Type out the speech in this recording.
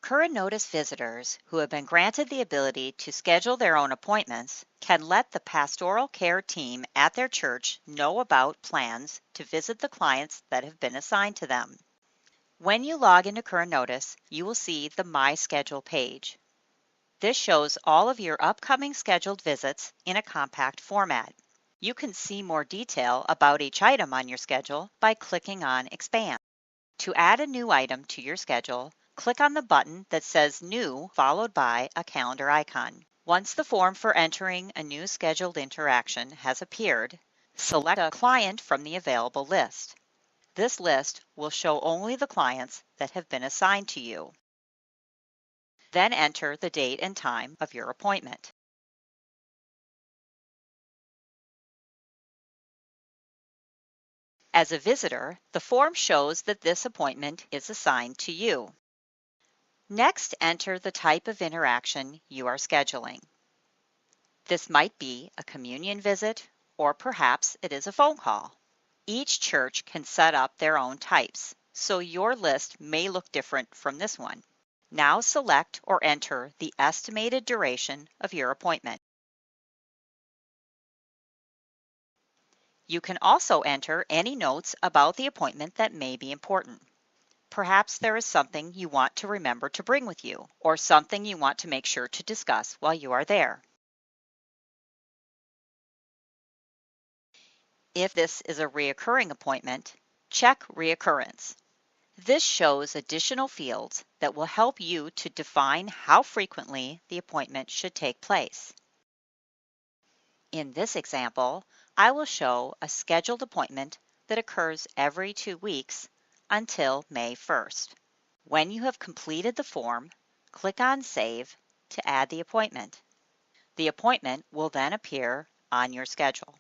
Curanotis visitors who have been granted the ability to schedule their own appointments can let the pastoral care team at their church know about plans to visit the clients that have been assigned to them. When you log into Curanotis, you will see the My Schedule page. This shows all of your upcoming scheduled visits in a compact format. You can see more detail about each item on your schedule by clicking on Expand. To add a new item to your schedule, click on the button that says New followed by a calendar icon. Once the form for entering a new scheduled interaction has appeared, select a client from the available list. This list will show only the clients that have been assigned to you. Then enter the date and time of your appointment. As a visitor, the form shows that this appointment is assigned to you. Next, enter the type of interaction you are scheduling. This might be a communion visit, or perhaps it is a phone call. Each church can set up their own types, so your list may look different from this one. Now select or enter the estimated duration of your appointment. You can also enter any notes about the appointment that may be important. Perhaps there is something you want to remember to bring with you, or something you want to make sure to discuss while you are there. If this is a reoccurring appointment, check Reoccurrence. This shows additional fields that will help you to define how frequently the appointment should take place. In this example, I will show a scheduled appointment that occurs every 2 weeks until May 1st. When you have completed the form, click on Save to add the appointment. The appointment will then appear on your schedule.